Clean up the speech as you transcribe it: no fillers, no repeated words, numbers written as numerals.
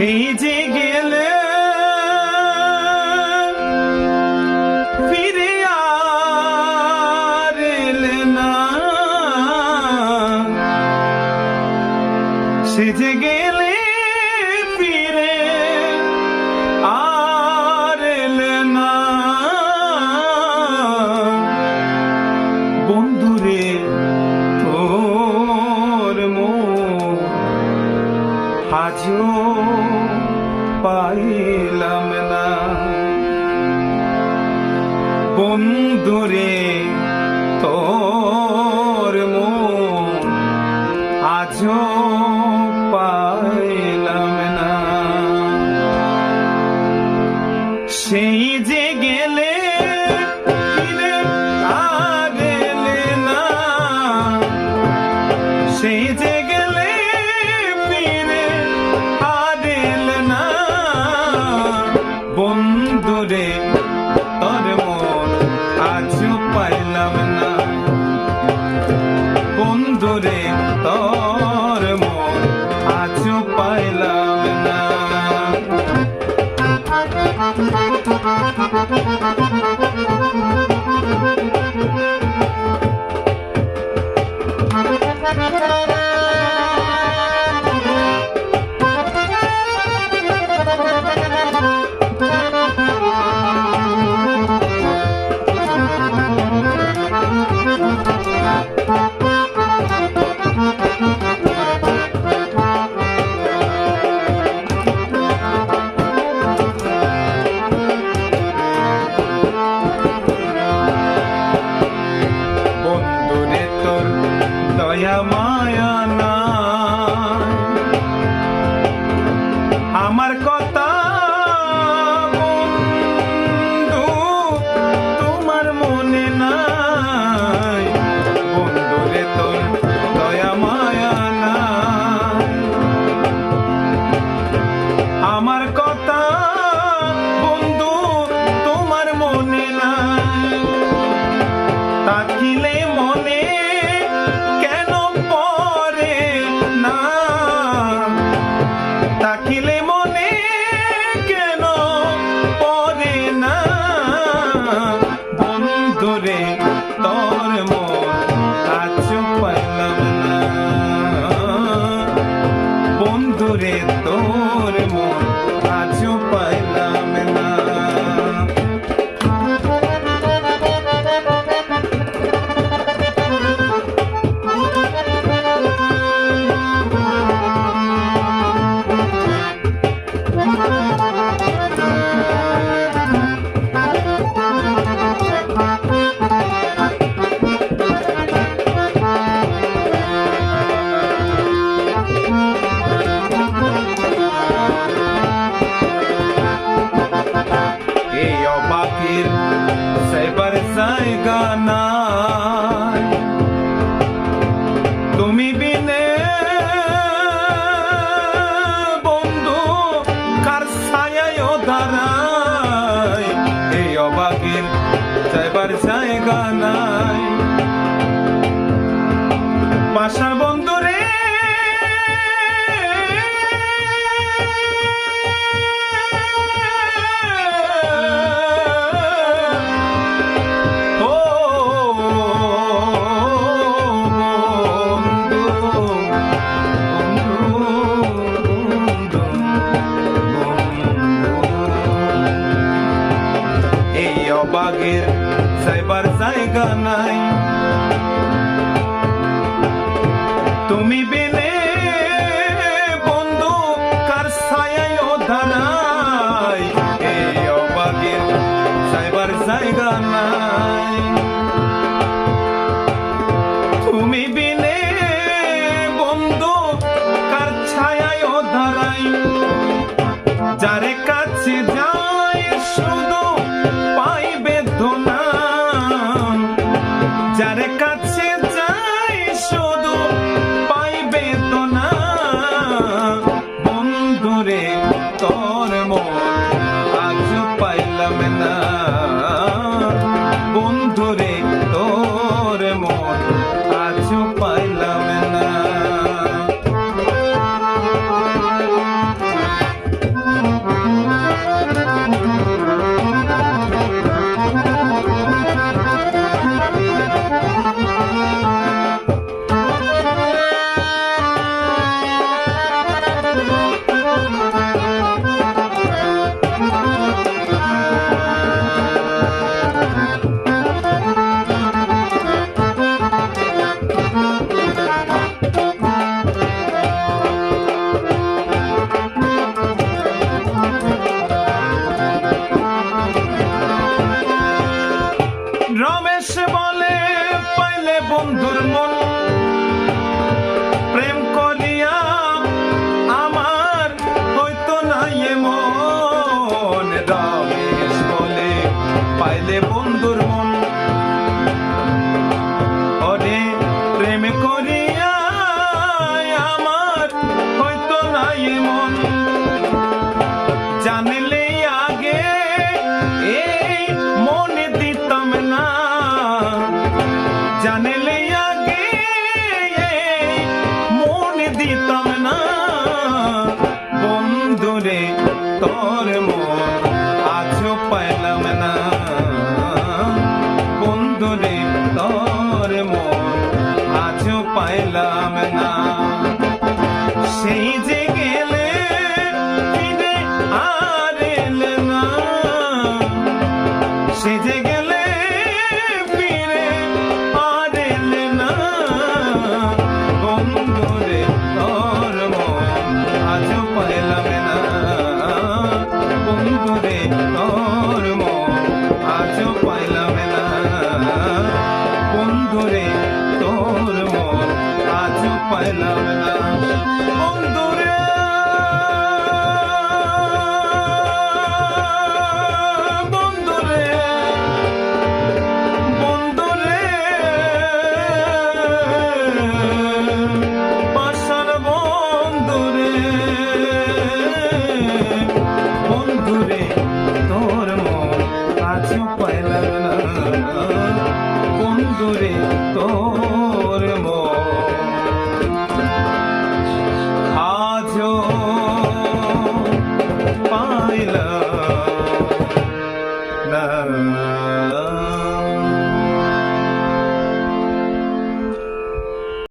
সেই যে গেলে ফিরে আর এলে না, সে যে গেলে ফিরে আর এলে না। বন্ধুরে তোর মন আজও পাইলাম না। বন্ধুরে তোর মন আজও পাইলাম না। সেই যে গেলে ফিরে আর এলে না, সেই যে গেলে ফিরে আর এলে না। বন্ধুরে তোর মন আজও পাইলাম না। বন্ধুরে তোর মন আজও পাইলাম না। দয়া মায়া নাই আমার কথা বন্ধু তোমার মনে নাই। বন্ধুরে তোর দয়া মায়া নাই আমার কথা বন্ধু তোমার মনে নাই। তাকিলে মনে তাকিলে মনে কেন পড়ে না। বন্ধুরে তোর মন আজও পাইলাম না। বন্ধুরে তোর মন আজও পাইলাম না। এই অবাকের সেবার জায়গা নাই তুমি বিনে। বন্ধু কার ছায়ায় দাঁড়ায়, এই অবাকের সেবার জায়গা নাই। পাশার বন্ধুরে বাগের সাইবার জায়গা নাই তুমি বিনে। বন্ধু কার ছায়ায় দাঁড়ায়, এই অবাগের সাইবার জায়গা নাই তুমি বিনে। বন্ধু কার ছায়ায় দাঁড়ায়, যারে কাছে যায় শুধু পাই বেদনা। যারে কাছে যাই শুধু পাই বেদনা। বন্ধুরে তোর মন আজও পাইলাম না। বন্ধুরে তোর মন আজও পাইলাম না। জানলে আগে মন দিতাম না বন্ধুরে তোর মন আজও পাইলাম না বন্ধুরে তোর মন আজও পাইলাম না সেই যে গেলে ফিরে আর এলে না সেই যে গেলে ফিরে আর এলে না বন্ধুরে তোর মন আজও পাইলাম না বন্ধুরে তোর মন আজও পাইলাম না বন্ধুরে তোর মন আজও পাইলাম না বন্ধুরে